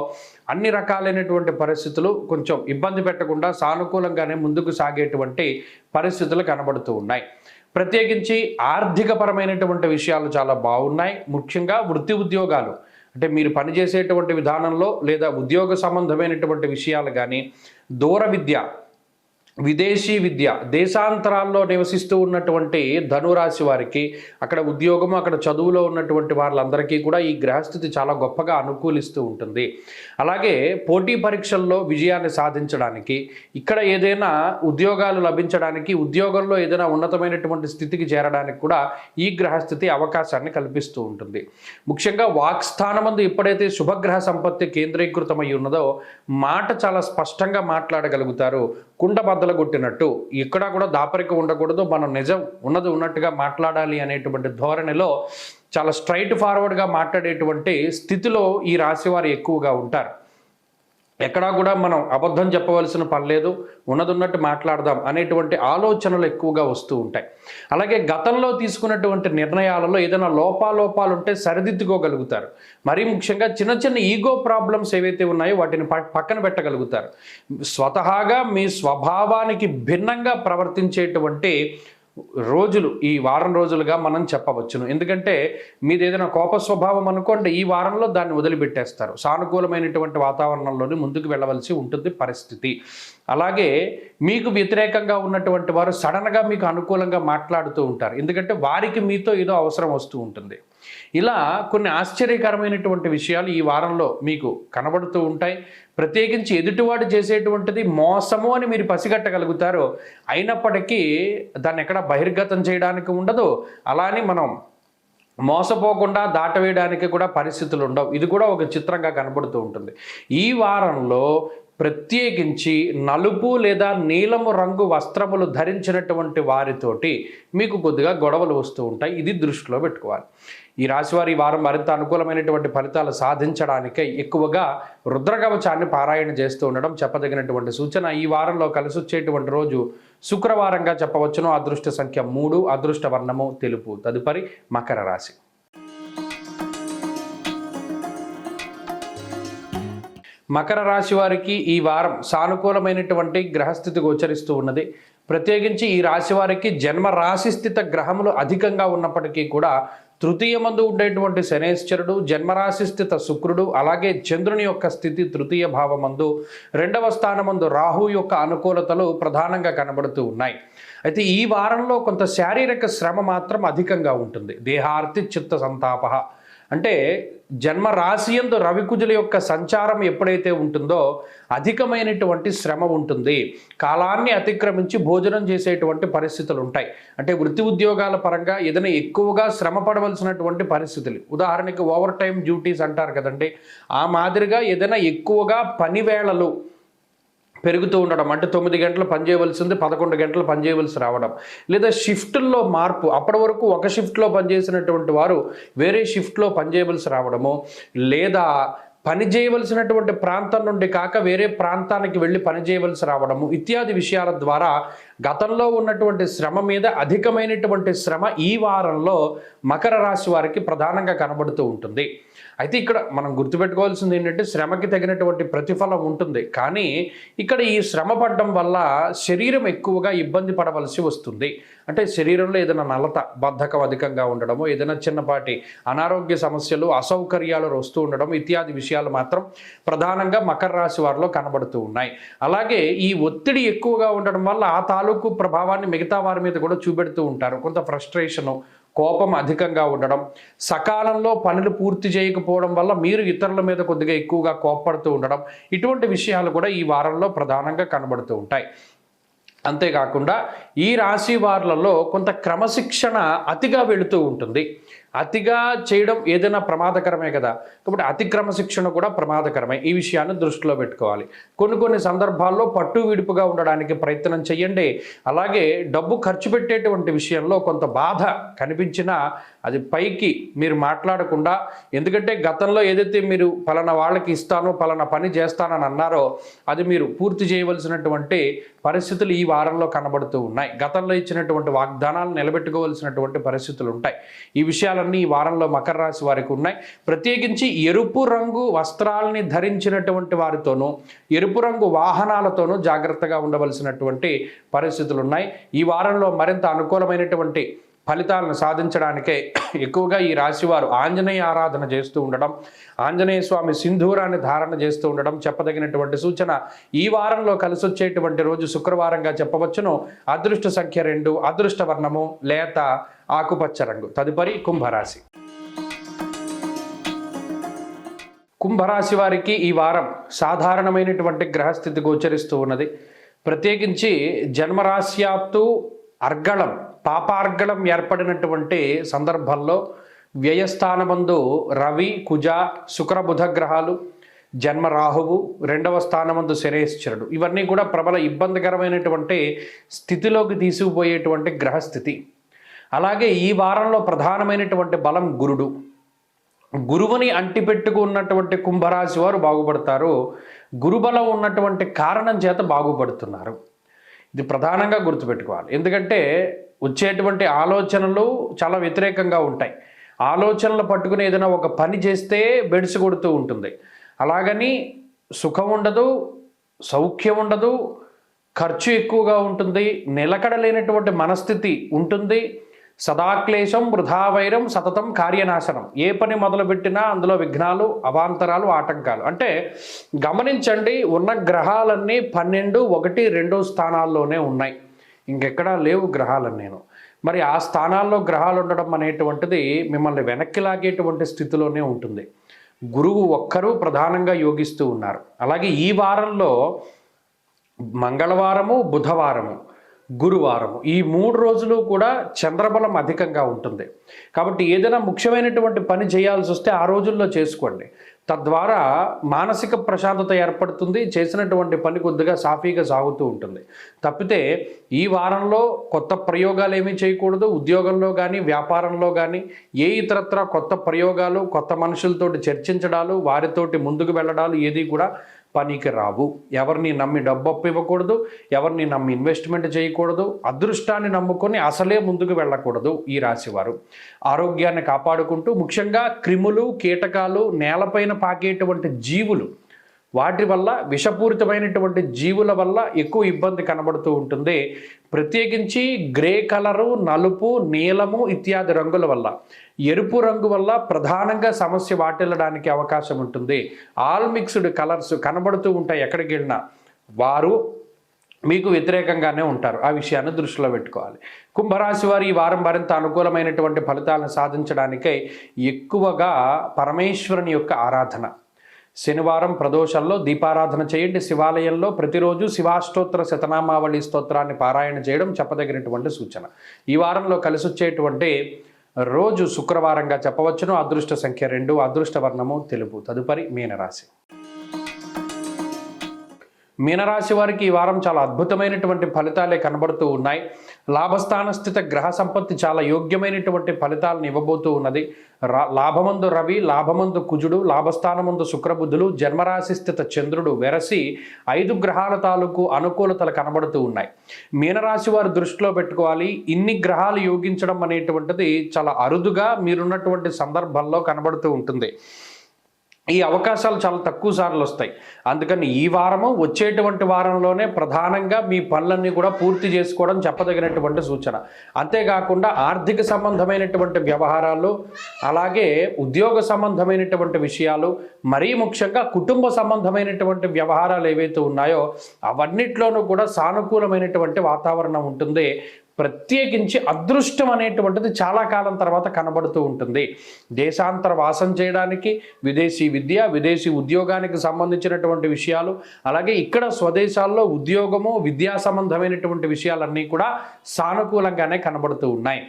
అన్ని రకాలైనటువంటి పరిస్థితులు కొంచెం ఇబ్బంది పెట్టకుండా సానుకూలంగానే ముందుకు సాగేటువంటి పరిస్థితులు కనబడుతూ ఉన్నాయి. ప్రత్యేకించి ఆర్థికపరమైనటువంటి విషయాలు చాలా బాగున్నాయి. ముఖ్యంగా వృత్తి ఉద్యోగాలు, అంటే మీరు పనిచేసేటువంటి విధానంలో లేదా ఉద్యోగ సంబంధమైనటువంటి విషయాలు కానీ, దూర విద్య, విదేశీ విద్య, దేశాంతరాల్లో నివసిస్తూ ఉన్నటువంటి ధనురాశి వారికి అక్కడ ఉద్యోగము, అక్కడ చదువులో ఉన్నటువంటి వాళ్ళందరికీ కూడా ఈ గ్రహస్థితి చాలా గొప్పగా అనుకూలిస్తూ ఉంటుంది. అలాగే పోటీ పరీక్షల్లో విజయాన్ని సాధించడానికి, ఇక్కడ ఏదైనా ఉద్యోగాలు లభించడానికి, ఉద్యోగంలో ఏదైనా ఉన్నతమైనటువంటి స్థితికి చేరడానికి కూడా ఈ గ్రహస్థితి అవకాశాన్ని కల్పిస్తూ ఉంటుంది. ముఖ్యంగా వాక్స్థానమందు ఎప్పుడైతే శుభగ్రహ సంపత్తి కేంద్రీకృతమై ఉన్నదో మాట చాలా స్పష్టంగా మాట్లాడగలుగుతారు. కుండ బద్దలు కొట్టినట్టు ఇక్కడ కూడా దాపరిక ఉండకూడదు, మనం నిజం ఉన్నది ఉన్నట్టుగా మాట్లాడాలి అనేటువంటి ధోరణిలో చాలా స్ట్రైట్ ఫార్వర్డ్గా మాట్లాడేటువంటి స్థితిలో ఈ రాశి వారు ఎక్కువగా ఉంటారు. ఎక్కడా కూడా మనం అబద్ధం చెప్పవలసిన పని లేదు, ఉన్నదున్నట్టు మాట్లాడదాం అనేటువంటి ఆలోచనలు ఎక్కువగా వస్తూ ఉంటాయి. అలాగే గతంలో తీసుకున్నటువంటి నిర్ణయాలలో ఏదైనా లోపాలు ఉంటే సరిదిద్దుకోగలుగుతారు. మరీ ముఖ్యంగా చిన్న చిన్న ఈగో ప్రాబ్లమ్స్ ఏవైతే ఉన్నాయో వాటిని పక్కన పెట్టగలుగుతారు. స్వతహాగా మీ స్వభావానికి భిన్నంగా ప్రవర్తించేటువంటి రోజులు ఈ వారం రోజులుగా మనం చెప్పవచ్చును. ఎందుకంటే మీది ఏదైనా కోప స్వభావం అనుకోండి, ఈ వారంలో దాన్ని వదిలిపెట్టేస్తారు. సానుకూలమైనటువంటి వాతావరణంలోనే ముందుకు వెళ్ళవలసి ఉంటుంది పరిస్థితి. అలాగే మీకు వ్యతిరేకంగా ఉన్నటువంటి వారు సడన్గా మీకు అనుకూలంగా మాట్లాడుతూ ఉంటారు. ఎందుకంటే వారికి మీతో ఏదో అవసరం వస్తూ ఉంటుంది. ఇలా కొన్ని ఆశ్చర్యకరమైనటువంటి విషయాలు ఈ వారంలో మీకు కనబడుతూ ఉంటాయి. ప్రత్యేకించి ఎదుటివాడు చేసేటువంటిది మోసము అని మీరు పసిగట్టగలుగుతారు. అయినప్పటికీ దాన్ని ఎక్కడ బహిర్గతం చేయడానికి ఉండదు. అలానే మనం మోసపోకుండా దాటవేయడానికి కూడా పరిస్థితులు ఉండవు. ఇది కూడా ఒక చిత్రంగా కనబడుతూ ఉంటుంది. ఈ వారంలో ప్రత్యేకించి నలుపు లేదా నీలము రంగు వస్త్రములు ధరించినటువంటి వారితోటి మీకు కొద్దిగా గొడవలు వస్తూ ఉంటాయి. ఇది దృష్టిలో పెట్టుకోవాలి. ఈ రాశివారి ఈ వారం మరింత అనుకూలమైనటువంటి ఫలితాలు సాధించడానికై ఎక్కువగా రుద్రకవచాన్ని పారాయణ చేస్తూ ఉండడం చెప్పదగినటువంటి సూచన. ఈ వారంలో కలిసి వచ్చేటువంటి రోజు శుక్రవారంగా చెప్పవచ్చును. అదృష్ట సంఖ్య 3, అదృష్ట వర్ణము తెలుపు. తదుపరి మకర రాశి. మకర రాశి వారికి ఈ వారం సానుకూలమైనటువంటి గ్రహస్థితి గోచరిస్తూ ఉన్నది. ప్రత్యేకించి ఈ రాశి వారికి జన్మ రాశి స్థిత గ్రహములు అధికంగా ఉన్నప్పటికీ కూడా తృతీయమందు ఉండేటువంటి శనేశ్వరుడు, జన్మరాశి స్థిత శుక్రుడు, అలాగే చంద్రుని యొక్క స్థితి తృతీయ భావమందు, 2వ స్థానమందు రాహు యొక్క అనుకూలతలు ప్రధానంగా కనబడుతూ ఉన్నాయి. అయితే ఈ వారంలో కొంత శారీరక శ్రమ మాత్రం అధికంగా ఉంటుంది. దేహార్తి చిత్త సంతాప అంటే జన్మ రాశియందు రవికుజుల యొక్క సంచారం ఎప్పుడైతే ఉంటుందో అధికమైనటువంటి శ్రమ ఉంటుంది. కాలాన్ని అతిక్రమించి భోజనం చేసేటువంటి పరిస్థితులు ఉంటాయి. అంటే వృత్తి ఉద్యోగాల పరంగా ఏదైనా ఎక్కువగా శ్రమ పడవలసినటువంటి పరిస్థితులు, ఉదాహరణకి ఓవర్ టైం డ్యూటీస్ అంటారు కదండి, ఆ మాదిరిగా ఏదైనా ఎక్కువగా పని వేళలు పెరుగుతూ ఉండడం. అంటే 9 గంటలు పనిచేయవలసింది 11 గంటలు పనిచేయవలసి రావడం, లేదా షిఫ్టుల్లో మార్పు. అప్పటి వరకు ఒక షిఫ్ట్లో పనిచేసినటువంటి వారు వేరే షిఫ్ట్లో పనిచేయవలసి రావడము, లేదా పని చేయవలసినటువంటి ప్రాంతం నుండి కాక వేరే ప్రాంతానికి వెళ్ళి పనిచేయవలసి రావడము ఇత్యాది విషయాల ద్వారా గతంలో ఉన్నటువంటి శ్రమ మీద అధికమైనటువంటి శ్రమ ఈ వారంలో మకర రాశి వారికి ప్రధానంగా కనబడుతూ ఉంటుంది. అయితే ఇక్కడ మనం గుర్తుపెట్టుకోవాల్సింది ఏంటంటే శ్రమకి తగినటువంటి ప్రతిఫలం ఉంటుంది. కానీ ఇక్కడ ఈ శ్రమ పడడం వల్ల శరీరం ఎక్కువగా ఇబ్బంది పడవలసి వస్తుంది. అంటే శరీరంలో ఏదైనా నలత, బద్ధకం అధికంగా ఉండడము, ఏదైనా చిన్నపాటి అనారోగ్య సమస్యలు, అసౌకర్యాలు వస్తూ ఉండడం ఇత్యాది విషయాలు మాత్రం ప్రధానంగా మకర రాశి వారిలో కనబడుతూ ఉన్నాయి. అలాగే ఈ ఒత్తిడి ఎక్కువగా ఉండడం వల్ల ఆ తాలూకు ప్రభావాన్ని మిగతా వారి మీద కూడా చూపెడుతూ ఉంటారు. కొంత ఫ్రస్ట్రేషను, కోపం అధికంగా ఉండడం, సకాలంలో పనులు పూర్తి చేయకపోవడం వల్ల మీరు ఇతరుల మీద కొద్దిగా ఎక్కువగా కోప్పడుతూ ఉండడం, ఇటువంటి విషయాలు కూడా ఈ వారంలో ప్రధానంగా కనబడుతూ ఉంటాయి. అంతేకాకుండా ఈ రాశి వారులలో కొంత క్రమశిక్షణ అతిగా వెళుతూ ఉంటుంది. అతిగా చేయడం ఏదైనా ప్రమాదకరమే కదా, కాబట్టి అతి క్రమశిక్షణ కూడా ప్రమాదకరమే. ఈ విషయాన్ని దృష్టిలో పెట్టుకోవాలి. కొన్ని సందర్భాల్లో పట్టు విడుపుగా ఉండడానికి ప్రయత్నం చేయండి. అలాగే డబ్బు ఖర్చు పెట్టేటువంటి విషయంలో కొంత బాధ కనిపించినా అది పైకి మీరు మాట్లాడకుండా, ఎందుకంటే గతంలో ఏదైతే మీరు పలానా వాళ్ళకి ఇస్తానో పలానా పని చేస్తానని అన్నారో అది మీరు పూర్తి చేయవలసినటువంటి పరిస్థితులు ఈ వారంలో కనబడుతూ ఉన్నాయి. గతంలో ఇచ్చినటువంటి వాగ్దానాలు నిలబెట్టుకోవలసినటువంటి పరిస్థితులు ఉంటాయి. ఈ విషయాలన్నీ ఈ వారంలో మకర రాశి వారికి ఉన్నాయి. ప్రత్యేకించి ఎరుపు రంగు వస్త్రాలని ధరించినటువంటి వారితోనూ ఎరుపు రంగు వాహనాలతోనూ జాగ్రత్తగా ఉండవలసినటువంటి పరిస్థితులు ఉన్నాయి. ఈ వారంలో మరింత అనుకూలమైనటువంటి ఫలితాలను సాధించడానికే ఎక్కువగా ఈ రాశివారు ఆంజనేయ ఆరాధన చేస్తూ ఉండడం, ఆంజనేయ స్వామి సింధూరాన్ని ధారణ చేస్తూ ఉండడం చెప్పదగినటువంటి సూచన. ఈ వారంలో కలిసి వచ్చేటువంటి రోజు శుక్రవారంగా చెప్పవచ్చును. అదృష్ట సంఖ్య 2, అదృష్ట వర్ణము లేత ఆకుపచ్చ రంగు. తదుపరి కుంభరాశి. కుంభరాశి వారికి ఈ వారం సాధారణమైనటువంటి గ్రహస్థితి గోచరిస్తూ ఉన్నది. ప్రత్యేకించి జన్మరాశ్యాప్తు అర్గళం, పాపార్గళం ఏర్పడినటువంటి సందర్భంలో వ్యయస్థానమందు రవి, కుజ, శుక్ర, బుధ గ్రహాలు, జన్మ రాహువు, 2వ స్థానమందు శనేశ్వరుడు, ఇవన్నీ కూడా ప్రబల ఇబ్బందికరమైనటువంటి స్థితిలోకి తీసుకుపోయేటువంటి గ్రహస్థితి. అలాగే ఈ వారంలో ప్రధానమైనటువంటి బలం గురుడు. గురువుని అంటిపెట్టుకున్నటువంటి కుంభరాశి వారు బాగుపడతారు. గురుబలం ఉన్నటువంటి కారణం చేత బాగుపడుతున్నారు. ఇది ప్రధానంగా గుర్తుపెట్టుకోవాలి. ఎందుకంటే వచ్చేటువంటి ఆలోచనలు చాలా వ్యతిరేకంగా ఉంటాయి. ఆలోచనలు పట్టుకుని ఏదైనా ఒక పని చేస్తే బెడిసి కొడుతూ ఉంటుంది. అలాగని సుఖం ఉండదు, సౌఖ్యం ఉండదు, ఖర్చు ఎక్కువగా ఉంటుంది, నిలకడలేనటువంటి మనస్థితి ఉంటుంది, సదాక్లేశం వృధావైరం సతతం కార్యనాశనం. ఏ పని మొదలుపెట్టినా అందులో విఘ్నాలు, అవాంతరాలు, ఆటంకాలు. అంటే గమనించండి, ఉన్న గ్రహాలన్నీ 12, 1, 2 స్థానాల్లోనే ఉన్నాయి, ఇంకెక్కడా లేవు గ్రహాలన్నీ. మరి ఆ స్థానాల్లో గ్రహాలు ఉండడం అనేటువంటిది మిమ్మల్ని వెనక్కి లాగేటువంటి స్థితిలోనే ఉంటుంది. గురువు ఒక్కరూ ప్రధానంగా యోగిస్తూ ఉన్నారు. అలాగే ఈ వారంలో మంగళవారము, బుధవారము, గురువారము, ఈ 3 రోజులు కూడా చంద్రబలం అధికంగా ఉంటుంది. కాబట్టి ఏదైనా ముఖ్యమైనటువంటి పని చేయాల్సి వస్తే ఆ రోజుల్లో చేసుకోండి. తద్వారా మానసిక ప్రశాంతత ఏర్పడుతుంది, చేసినటువంటి పని కొద్దిగా సాఫీగా సాగుతూ ఉంటుంది. తప్పితే ఈ వారంలో కొత్త ప్రయోగాలు ఏమీ చేయకూడదు. ఉద్యోగంలో కానీ, వ్యాపారంలో కానీ ఏ ఇతరత్ర కొత్త ప్రయోగాలు, కొత్త మనుషులతోటి చర్చించడాలు, వారితోటి ముందుకు వెళ్ళడాలు ఏది కూడా పనికి రావు. ఎవరిని నమ్మి డబ్బు అప్పు ఇవ్వకూడదు, ఎవరిని నమ్మి ఇన్వెస్ట్మెంట్ చేయకూడదు, అదృష్టాన్ని నమ్ముకొని అసలే ముందుకు వెళ్ళకూడదు. ఈ రాశివారు ఆరోగ్యాన్ని కాపాడుకుంటూ, ముఖ్యంగా క్రిములు, కీటకాలు, నేలపైన పాకేటువంటి జీవులు, వాటి వల్ల విషపూరితమైనటువంటి జీవుల వల్ల ఎక్కువ ఇబ్బంది కనబడుతూ ఉంటుంది. ప్రత్యేకించి గ్రే కలరు, నలుపు, నీలము ఇత్యాది రంగుల వల్ల, ఎరుపు రంగు వల్ల ప్రధానంగా సమస్య వాటిల్లడానికి అవకాశం ఉంటుంది. ఆల్ మిక్స్డ్ కలర్స్ కనబడుతూ ఉంటాయి ఎక్కడికి వెళ్ళినా, వారు మీకు వ్యతిరేకంగానే ఉంటారు. ఆ విషయాన్ని దృష్టిలో పెట్టుకోవాలి. కుంభరాశి వారు ఈ వారం మరింత అనుకూలమైనటువంటి ఫలితాలను సాధించడానికై ఎక్కువగా పరమేశ్వరుని యొక్క ఆరాధన, శనివారం ప్రదోషాల్లో దీపారాధన చేయండి. శివాలయంలో ప్రతిరోజు శివాష్టోత్తర శతనామావళి స్తోత్రాన్ని పారాయణ చేయడం చెప్పదగినటువంటి సూచన. ఈ వారంలో కలిసి వచ్చేటువంటి రోజు శుక్రవారంగా చెప్పవచ్చును. అదృష్ట సంఖ్య 2, అదృష్ట వర్ణము తెలుపు. తదుపరి మీనరాశి. మీనరాశి వారికి ఈ వారం చాలా అద్భుతమైనటువంటి ఫలితాలే కనబడుతూ ఉన్నాయి. లాభస్థాన స్థిత గ్రహ సంపత్తి చాలా యోగ్యమైనటువంటి ఫలితాలను ఇవ్వబోతూ ఉన్నది. లాభమందు రవి, లాభమందు కుజుడు, లాభస్థానమందు శుక్రబుద్ధులు, జన్మరాశి స్థిత చంద్రుడు వెరసి 5 గ్రహాల తాలూకు అనుకూలతలు కనబడుతూ ఉన్నాయి. మీనరాశి వారు దృష్టిలో పెట్టుకోవాలి, ఇన్ని గ్రహాలు యోగించడం అనేటువంటిది చాలా అరుదుగా మీరున్నటువంటి సందర్భంలో కనబడుతూ ఉంటుంది. ఈ అవకాశాలు చాలా తక్కువ సార్లు వస్తాయి. అందుకని ఈ వారము వచ్చేటువంటి వారంలోనే ప్రధానంగా మీ పనులన్నీ కూడా పూర్తి చేసుకోవడం చెప్పదగినటువంటి సూచన. అంతేకాకుండా ఆర్థిక సంబంధమైనటువంటి వ్యవహారాలు, అలాగే ఉద్యోగ సంబంధమైనటువంటి విషయాలు, మరీ ముఖ్యంగా కుటుంబ సంబంధమైనటువంటి వ్యవహారాలు ఏవైతే ఉన్నాయో అవన్నిట్లోనూ కూడా సానుకూలమైనటువంటి వాతావరణం ఉంటుంది. ప్రత్యేకించి అదృష్టం అనేటువంటిది చాలా కాలం తర్వాత కనబడుతూ ఉంటుంది. దేశాంతర వాసం చేయడానికి, విదేశీ విద్య, విదేశీ ఉద్యోగానికి సంబంధించినటువంటి విషయాలు, అలాగే ఇక్కడ స్వదేశాల్లో ఉద్యోగము, విద్యా సంబంధమైనటువంటి విషయాలన్నీ కూడా సానుకూలంగానే కనబడుతూ ఉన్నాయి.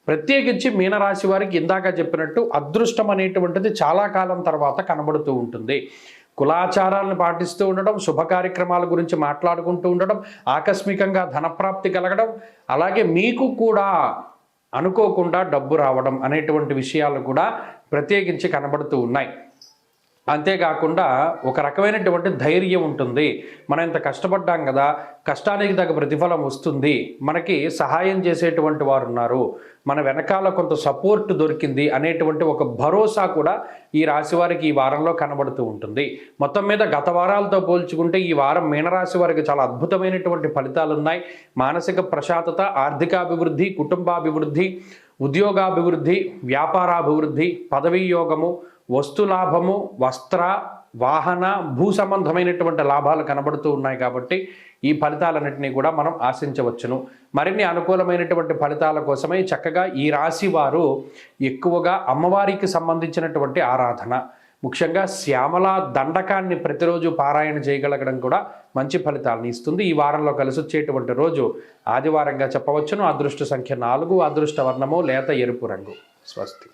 ప్రత్యేకించి మీనరాశి వారికి ఇందాక చెప్పినట్టు అదృష్టం అనేటువంటిది చాలా కాలం తర్వాత కనబడుతూ ఉంటుంది. కులాచారాలను పాటిస్తూ ఉండడం, శుభ కార్యక్రమాల గురించి మాట్లాడుకుంటూ ఉండడం, ఆకస్మికంగా ధనప్రాప్తి కలగడం, అలాగే మీకు కూడా అనుకోకుండా డబ్బు రావడం అనేటువంటి విషయాలు కూడా ప్రత్యేకించి కనబడుతూ ఉన్నాయి. అంతేకాకుండా ఒక రకమైనటువంటి ధైర్యం ఉంటుంది. మనం ఇంత కష్టపడ్డాం కదా, కష్టానికి తగ్గ ప్రతిఫలం వస్తుంది, మనకి సహాయం చేసేటువంటి వారు ఉన్నారు, మన వెనకాల కొంత సపోర్ట్ దొరికింది అనేటువంటి ఒక భరోసా కూడా ఈ రాశి వారికి ఈ వారంలో కనబడుతూ ఉంటుంది. మొత్తం మీద గత వారాలతో పోల్చుకుంటే ఈ వారం మీనరాశి వారికి చాలా అద్భుతమైనటువంటి ఫలితాలు ఉన్నాయి. మానసిక ప్రశాంతత, ఆర్థికాభివృద్ధి, కుటుంబాభివృద్ధి, ఉద్యోగాభివృద్ధి, వ్యాపారాభివృద్ధి, పదవీ యోగము, వస్తులాభము, వస్త్ర, వాహన, భూ సంబంధమైనటువంటి లాభాలు కనబడుతూ ఉన్నాయి. కాబట్టి ఈ ఫలితాలన్నింటినీ కూడా మనం ఆశించవచ్చును. మరిన్ని అనుకూలమైనటువంటి ఫలితాల కోసమై చక్కగా ఈ రాశి వారు ఎక్కువగా అమ్మవారికి సంబంధించినటువంటి ఆరాధన, ముఖ్యంగా శ్యామల దండకాన్ని ప్రతిరోజు పారాయణ చేయగలగడం కూడా మంచి ఫలితాలను ఇస్తుంది. ఈ వారంలో కలిసి వచ్చేటువంటి రోజు ఆదివారంగా చెప్పవచ్చును. అదృష్ట సంఖ్య 4, అదృష్ట వర్ణము లేత ఎరుపు రంగు. స్వస్తి.